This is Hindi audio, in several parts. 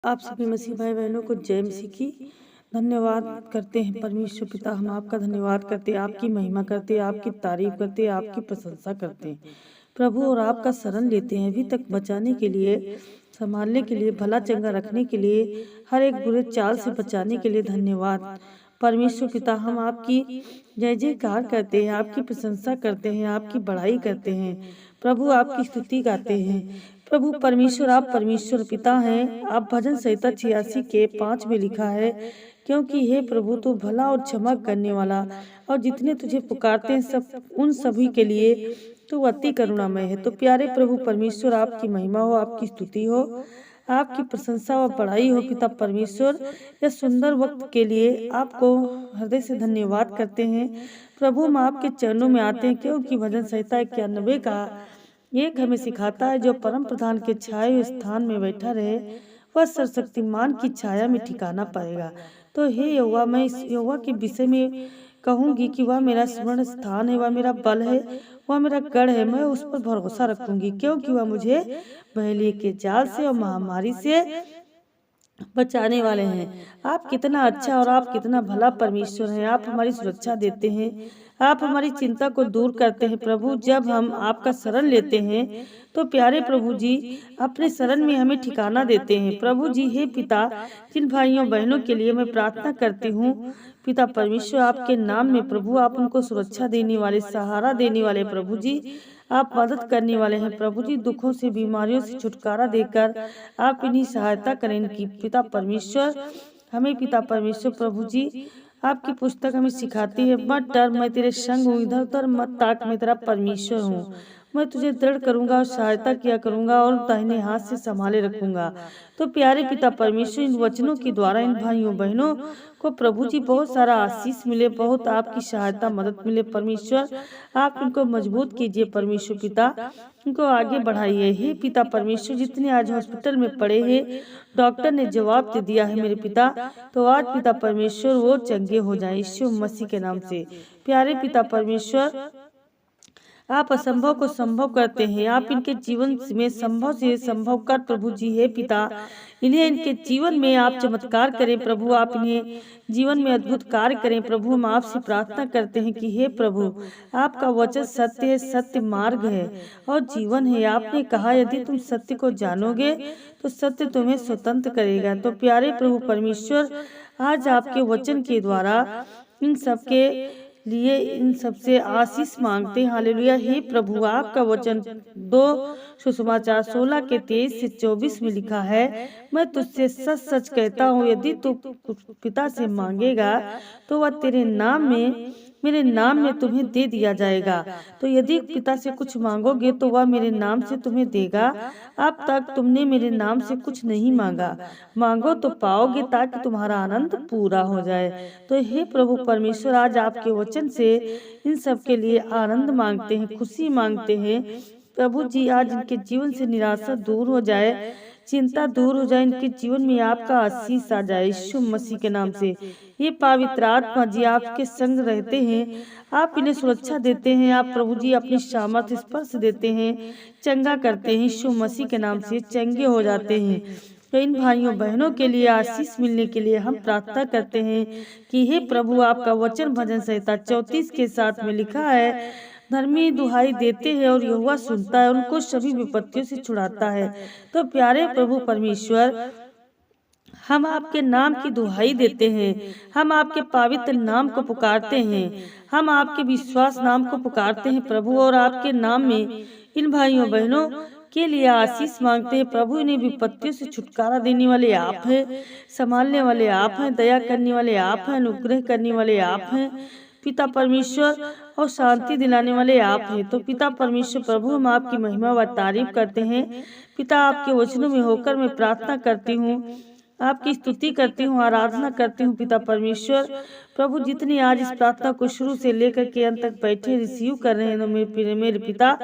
आप सभी मसीह भाई बहनों को जय मसीह की। धन्यवाद करते हैं परमेश्वर पिता, हम आपका धन्यवाद करते हैं, आपकी महिमा करते हैं, आपकी तारीफ करते हैं, आपकी प्रशंसा करते हैं प्रभु। और आपका शरण लेते हैं अभी तक बचाने के लिए, संभालने के लिए, भला चंगा रखने के लिए, हर एक बुरे चाल से बचाने के लिए धन्यवाद परमेश्वर पिता। हम आपकी जय जयकार करते हैं, आपकी प्रशंसा करते हैं, आपकी बड़ाई करते हैं प्रभु, आपकी स्तुति गाते हैं प्रभु परमेश्वर। आप परमेश्वर पिता हैं। आप भजन संहिता 86 के 5 में लिखा है, क्योंकि हे प्रभु तू भला और क्षमा करने वाला, और जितने तुझे पुकारते हैं सब उन सभी के लिए तू अति करुणामय है। तो प्यारे प्रभु परमेश्वर, आपकी महिमा हो, आपकी स्तुति हो, आपकी प्रशंसा व बड़ाई हो पिता परमेश्वर। यह सुंदर वक्त के लिए आपको हृदय से धन्यवाद करते हैं प्रभु। हम आपके चरणों में आते हैं, क्योंकि भजन संहिता 91 का एक हमें सिखाता है, जो परम प्रधान के छाए हुए स्थान में बैठा रहे वह सर्वशक्तिमान की छाया में ठिकाना पाएगा। तो हे यहोवा, मैं इस यहोवा के विषय में कहूंगी कि वह मेरा स्मरण स्थान है, वह मेरा बल है, वह मेरा गढ़ है। मैं उस पर भरोसा रखूंगी, क्योंकि वह मुझे बहेलिए के जाल से और महामारी से बचाने वाले हैं। आप कितना अच्छा और आप कितना भला परमेश्वर हैं। आप हमारी सुरक्षा देते हैं, आप हमारी चिंता को दूर करते हैं प्रभु। जब हम आपका शरण लेते हैं तो प्यारे प्रभु जी अपने शरण में हमें ठिकाना देते हैं प्रभु जी। हे पिता, जिन भाइयों बहनों के लिए मैं प्रार्थना करती हूँ पिता परमेश्वर, आपके नाम में प्रभु, आप उनको सुरक्षा देने वाले, सहारा देने वाले प्रभु जी, आप मदद करने वाले हैं प्रभु जी। दुखों से, बीमारियों से छुटकारा देकर आप इन्हीं सहायता करें इनकी पिता परमेश्वर। हमें पिता परमेश्वर प्रभु जी, आपकी पुस्तक हमें सिखाती है, मत डर मैं तेरे संग हूँ, इधर उधर मत ताक मैं तेरा परमेश्वर हूँ। मैं तुझे दृढ़ करूंगा और सहायता किया करूंगा और दाहिने हाथ से संभाले रखूंगा। तो प्यारे पिता परमेश्वर, इन वचनों के द्वारा इन भाइयों बहनों को प्रभु जी बहुत सारा आशीष मिले, बहुत आपकी सहायता मदद मिले परमेश्वर। आप इनको मजबूत कीजिए परमेश्वर पिता, इनको आगे बढ़ाइए। हे पिता परमेश्वर, जितने आज हॉस्पिटल में पड़े हैं, डॉक्टर ने जवाब दे दिया है मेरे पिता, तो आज पिता परमेश्वर वो चंगे हो जाए यीशु मसीह के नाम से। प्यारे पिता परमेश्वर, आप असंभव को संभव करते हैं। आप इनके जीवन में संभव से संभव कर प्रभु जी। हे पिता, इन्हें इनके जीवन में आप चमत्कार करें प्रभु, आप इन्हें जीवन में अद्भुत कार्य करें प्रभु। हम आपसे प्रार्थना करते हैं कि हे प्रभु, आपका वचन सत्य है, सत्य मार्ग है और जीवन है। आपने कहा यदि तुम सत्य को जानोगे तो सत्य तुम्हें स्वतंत्र करेगा। तो प्यारे प्रभु परमेश्वर, आज आपके वचन के द्वारा इन सबके लिए इन सबसे आशीष मांगते हैं। हालेलुया। हे प्रभु, आपका वचन 2 सुसमाचार 16 के 23 से 24 में लिखा है, मैं तुझसे सच सच कहता हूँ, यदि तू पिता से मांगेगा तो वह तेरे नाम में, मेरे नाम में तुम्हें दे दिया जाएगा। तो यदि पिता से कुछ मांगोगे तो वह मेरे नाम से तुम्हें देगा। अब तक तुमने मेरे नाम से कुछ नहीं मांगा, मांगो तो पाओगे, ताकि तुम्हारा आनंद पूरा हो जाए। तो हे प्रभु परमेश्वर, आज आपके वचन से इन सब के लिए आनंद मांगते हैं, खुशी मांगते हैं प्रभु जी। आज इनके जीवन से निराशा दूर हो जाए, चिंता दूर हो जाए, इनके जीवन में आपका आशीष आ जाए यीशु मसीह के नाम से। ये पवित्र आत्मा जी आपके संग रहते हैं, आप इन्हें सुरक्षा देते हैं। आप प्रभु जी अपनी सामर्थ स्पर्श देते हैं, चंगा करते हैं यीशु मसीह के नाम से, चंगे हो जाते हैं। तो इन भाइयों बहनों के लिए आशीष मिलने के लिए हम प्रार्थना करते हैं कि हे प्रभु, आपका वचन भजन संहिता 34 के 7 में लिखा है, धर्मी दुहाई देते हैं और यहोवा सुनता है, उनको सभी विपत्तियों से छुड़ाता है। तो प्यारे प्रभु परमेश्वर, हम आपके नाम की दुहाई देते हैं, हम आपके पवित्र नाम को पुकारते हैं, हम आपके विश्वास नाम को पुकारते हैं प्रभु। और आपके नाम में इन भाइयों बहनों के लिए आशीष मांगते हैं प्रभु। इन्हें विपत्तियों से छुटकारा देने वाले आप हैं, संभालने वाले आप हैं, दया करने वाले आप हैं, अनुग्रह करने वाले आप हैं पिता परमेश्वर, और शांति दिलाने वाले आप हैं। तो पिता परमेश्वर प्रभु, हम आपकी महिमा व तारीफ करते हैं पिता। आपके वचनों में होकर मैं प्रार्थना करती हूँ, आपकी स्तुति करती हूँ, आराधना करती हूँ पिता परमेश्वर प्रभु। जितने आज इस प्रार्थना को शुरू से लेकर के अंत तक बैठे रिसीव कर रहे हैं मेरे पिता,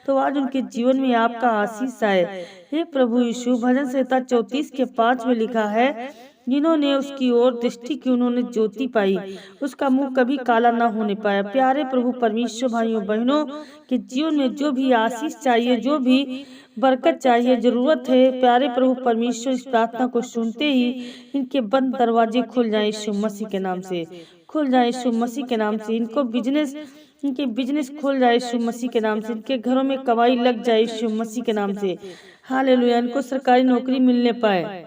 तो आज उनके जीवन में आपका आशीष आए। हे प्रभु यीशु, भजन संहिता 34 के 5 में लिखा है, जिन्होंने उसकी ओर दृष्टि की उन्होंने ज्योति पाई, उसका मुंह कभी काला न होने पाया। प्यारे प्रभु परमेश्वर, भाइयों बहनों के जीवन में जो भी आशीष चाहिए, जो भी बरकत चाहिए, जरूरत है, प्यारे प्रभु परमेश्वर इस प्रार्थना को सुनते ही इनके बंद दरवाजे खुल जाए यीशु मसीह के नाम से, खुल जाए यीशु मसीह के नाम से। इनके बिजनेस खुल जाए यीशु मसीह के नाम से, इनके घरों में कमाई लग जाए यीशु मसीह के नाम से। हालेलुया। इनको सरकारी नौकरी मिलने पाए,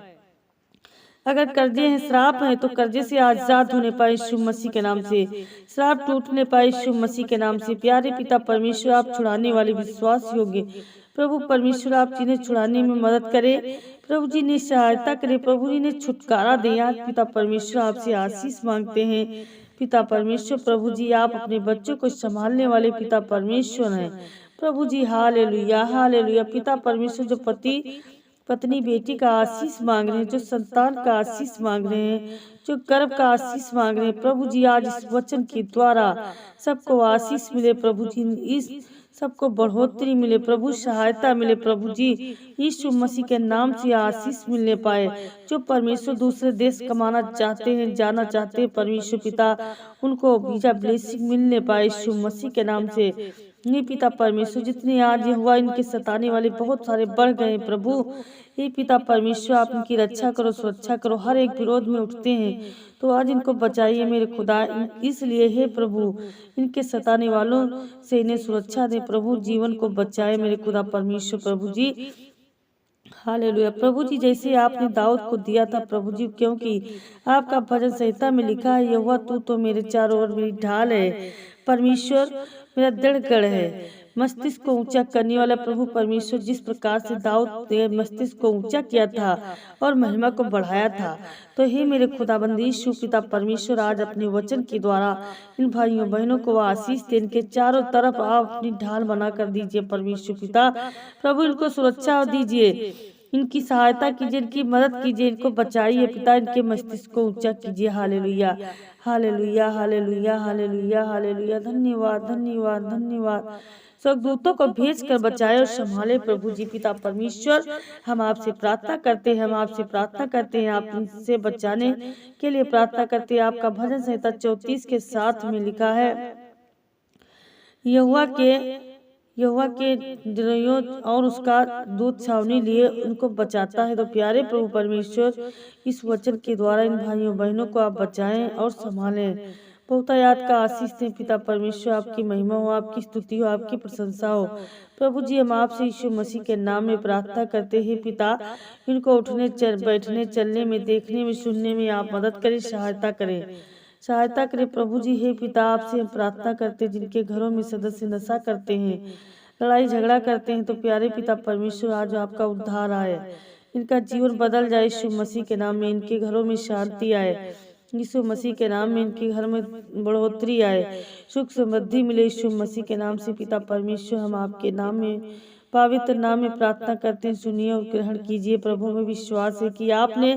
अगर कर्जे हैं, श्राप है, तो कर्जे से आजाद होने पाए यीशु मसीह के नाम से, श्राप टूटने पाए यीशु मसीह के नाम से। प्यारे पिता परमेश्वर, आप छुड़ाने वाले विश्वास योग्य प्रभु परमेश्वर, आप जिन्हें छुड़ाने में मदद करें, प्रभु जी ने सहायता करें, प्रभु जी ने छुटकारा दें। आज पिता परमेश्वर आपसे आशीष मांगते हैं। पिता परमेश्वर, प्रभु जी आप अपने बच्चों को संभालने वाले पिता परमेश्वर हैं प्रभु जी। Hallelujah, hallelujah. पिता परमेश्वर, जो पति पत्नी बेटी का आशीष मांग रहे हैं, जो संतान का आशीष मांग रहे हैं, जो गर्भ का आशीष मांग रहे हैं, प्रभु जी आज इस वचन के द्वारा सबको आशीष मिले प्रभु जी, इस सबको बढ़ोतरी मिले प्रभु, सहायता मिले प्रभु जी, यीशु मसीह के नाम से आशीष मिलने पाए। जो परमेश्वर दूसरे देश कमाना चाहते हैं, जाना चाहते हैं, परमेश्वर पिता उनको वीजा ब्लेसिंग मिलने पाए यीशु मसीह के नाम से। ये पिता परमेश्वर, जितने आज ये हुआ इनके सताने वाले बहुत सारे बढ़ गए प्रभु, ये पिता परमेश्वर आप इनकी रक्षा करो, सुरक्षा करो, हर एक विरोध में उठते हैं तो आज इनको बचाइए मेरे खुदा। इसलिए हे प्रभु, इनके सताने वालों से इन्हें सुरक्षा दे प्रभु, जीवन को बचाए मेरे खुदा परमेश्वर प्रभु जी। हालेलुया। प्रभु जी, जैसे आपने दाऊद को दिया था प्रभु जी, क्योंकि आपका भजन संहिता में लिखा है, यहोवा तू तो मेरे चारों ओर मेरी ढाल है, परमेश्वर मेरा दृढ़ गढ़ है, मस्तिष्क को ऊंचा करने वाला प्रभु परमेश्वर। जिस प्रकार से दाऊद ने मस्तिष्क को ऊंचा किया था और महिमा को बढ़ाया था, तो हे मेरे खुदाबंदी यीशु पिता परमेश्वर, आज अपने वचन के द्वारा इन भाइयों बहनों को आशीष दे, इनके चारों तरफ आप अपनी ढाल बना कर दीजिए परमेश्वर पिता। प्रभु इनको सुरक्षा दीजिए, इनकी सहायता कीजिए, इनकी मदद कीजिए, इनको बचाइए पिता, इनके मस्तिष्क को ऊंचा कीजिए। Hallelujah, hallelujah, hallelujah, hallelujah, hallelujah. धन्यवाद, धन्यवाद, धन्यवाद। स्वर्गदूतों को भेज कर बचाए और संभाले प्रभु जी। पिता परमेश्वर, हम आपसे प्रार्थना करते हैं, हम आपसे प्रार्थना करते हैं, आप इनसे बचाने के लिए प्रार्थना करते हैं। आपका भजन संहिता 34 के 7 में लिखा है, यहोवा के द्रोहियों और उसका दूत छावनी लिए उनको बचाता है। तो प्यारे प्रभु परमेश्वर, इस वचन के द्वारा इन भाइयों बहनों को आप बचाएं और संभालें, बहुतायात का आशीष दें पिता परमेश्वर। आपकी महिमा हो, आपकी स्तुति हो, आपकी प्रशंसा हो प्रभु जी। हम आपसे यीशु मसीह के नाम में प्रार्थना करते हैं पिता, इनको उठने बैठने चलने में, देखने में, सुनने में आप मदद करें, सहायता करें, सहायता करें प्रभु जी। हे पिता, आपसे हम प्रार्थना करते हैं, जिनके घरों में सदस्य नशा करते हैं, लड़ाई झगड़ा करते हैं, तो प्यारे पिता परमेश्वर आज आपका उद्धार आए, इनका जीवन बदल जाए यीशु मसीह के नाम में, इनके घरों में शांति आए यीशु मसीह के नाम में, इनके घर में बढ़ोतरी आए, सुख समृद्धि मिले यीशु मसीह के नाम से। पिता परमेश्वर, हम आपके नाम में, पवित्र नाम में प्रार्थना करते हैं, सुनिए और ग्रहण कीजिए प्रभु। में विश्वास है कि आपने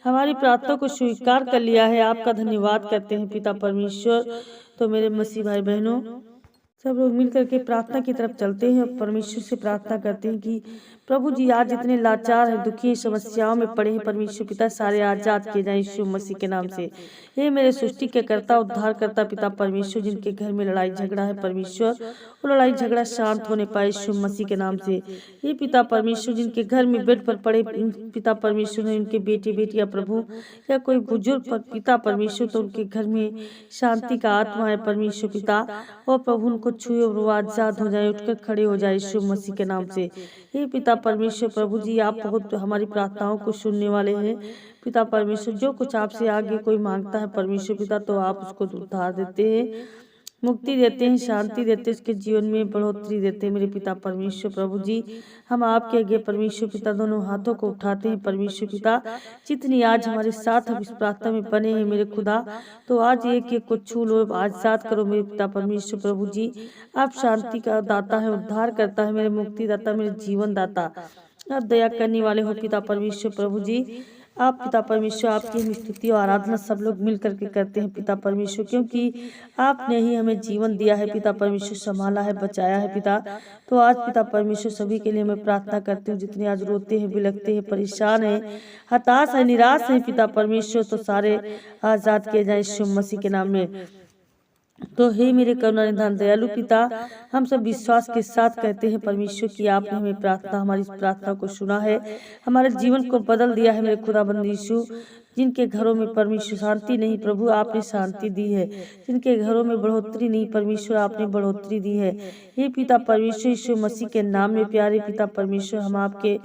हमारी प्रार्थना को स्वीकार कर लिया है, आपका धन्यवाद करते हैं पिता परमेश्वर। तो मेरे मसीह भाई बहनों, सब लोग मिल करके प्रार्थना की तरफ चलते हैं और परमेश्वर से प्रार्थना करते हैं कि प्रभु जी, आज जितने लाचार हैं, दुखी, समस्याओं में पड़े हैं, परमेश्वर पिता सारे आजाद किए जाए यीशु मसीह के नाम से। हे मेरे सृष्टि के कर्ता, उद्धार करता पिता परमेश्वर, जिनके घर में लड़ाई झगड़ा है परमेश्वर, वो लड़ाई झगड़ा शांत होने पाए यीशु मसीह के नाम से। ये पिता परमेश्वर, जिनके घर में बेड पर पड़े पिता परमेश्वर है, उनके बेटे बेटियां प्रभु, या कोई बुजुर्ग पर पिता परमेश्वर, तो उनके घर में शांति का आत्मा है परमेश्वर पिता, और प्रभु उनको छुए और वो आजाद हो जाए, उठकर खड़े हो जाए यीशु मसीह के नाम से। हे पिता परमेश्वर प्रभु जी, आप बहुत हमारी प्रार्थनाओं को सुनने वाले हैं पिता परमेश्वर। जो कुछ आपसे आगे कोई मांगता है परमेश्वर पिता, तो आप उसको उद्धार देते हैं, मुक्ति देते हैं, शांति देते हैं, उसके जीवन में बढ़ोतरी देते हैं मेरे पिता परमेश्वर प्रभु जी। हम आपके आगे परमेश्वर पिता दोनों हाथों को उठाते हैं परमेश्वर पिता, जितनी आज हमारे साथ हम इस प्रार्थना में बने हैं मेरे खुदा, तो आज एक एक को छू लो, आज साथ करो मेरे पिता परमेश्वर प्रभु जी। आप शांति का दाता है, उद्धार करता है, मेरे मुक्ति दाता, मेरे जीवन दाता, आप दया करने वाले हो पिता परमेश्वर प्रभु जी। आप पिता परमेश्वर, आपकी हम स्तुति और आराधना सब लोग मिल करके करते हैं पिता परमेश्वर, क्योंकि आपने ही हमें जीवन दिया है पिता परमेश्वर, संभाला है, बचाया है पिता। तो आज पिता परमेश्वर सभी के लिए मैं प्रार्थना करती हूँ, जितने आज रोते हैं, बिलखते हैं, परेशान हैं, हताश है, निराश है पिता परमेश्वर, तो सारे आजाद किए जाए यीशु मसीह के नाम में। तो हे मेरे करुणा निधान दयालु पिता, हम सब विश्वास के साथ कहते हैं परमेश्वर कि आपने हमें प्रार्थना, हमारी इस प्रार्थना को सुना है, हमारे जीवन को बदल दिया है मेरे खुदाबंद यीशु। जिनके घरों में परमेश्वर शांति नहीं, प्रभु आपने शांति दी है। जिनके घरों में बढ़ोतरी नहीं, परमेश्वर आपने बढ़ोतरी दी है। हे पिता परमेश्वर, यीशु मसीह के नाम में प्यारे पिता परमेश्वर, हम आपके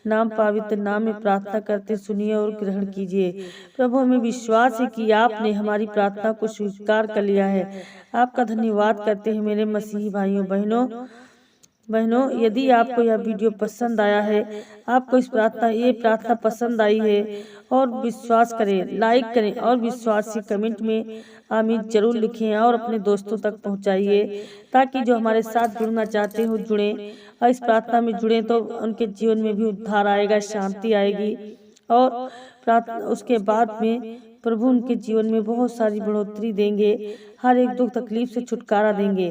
नाम पवित्र नाम में प्रार्थना करते, सुनिए और ग्रहण कीजिए। प्रभु, हमें विश्वास है कि आपने हमारी प्रार्थना को स्वीकार कर लिया है। आपका धन्यवाद करते हैं मेरे मसीही भाइयों बहनों, यदि आपको यह वीडियो पसंद आया है, आपको ये प्रार्थना पसंद आई है, और विश्वास करें, लाइक करें और विश्वास से कमेंट में आमीन जरूर लिखें और अपने दोस्तों तक पहुंचाइए, ताकि जो हमारे साथ जुड़ना चाहते हो जुड़ें और इस प्रार्थना में जुड़ें, तो उनके जीवन में भी उद्धार आएगा, शांति आएगी, और प्रार्थना उसके बाद में प्रभु उनके जीवन में बहुत सारी बढ़ोतरी देंगे, हर एक दुख तकलीफ से छुटकारा देंगे।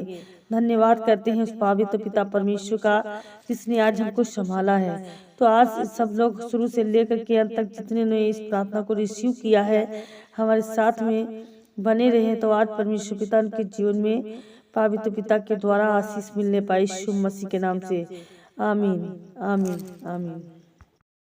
धन्यवाद करते हैं उस पवित्र पिता परमेश्वर का, जिसने आज हमको संभाला है। तो आज सब लोग शुरू से लेकर के अंत तक जितने ने इस प्रार्थना को रिसीव किया है, हमारे साथ में बने रहे, तो आज परमेश्वर पिता उनके जीवन में पवित्र पिता के द्वारा आशीष मिलने पाए यीशु मसीह के नाम से। आमीन आमीन आमीन।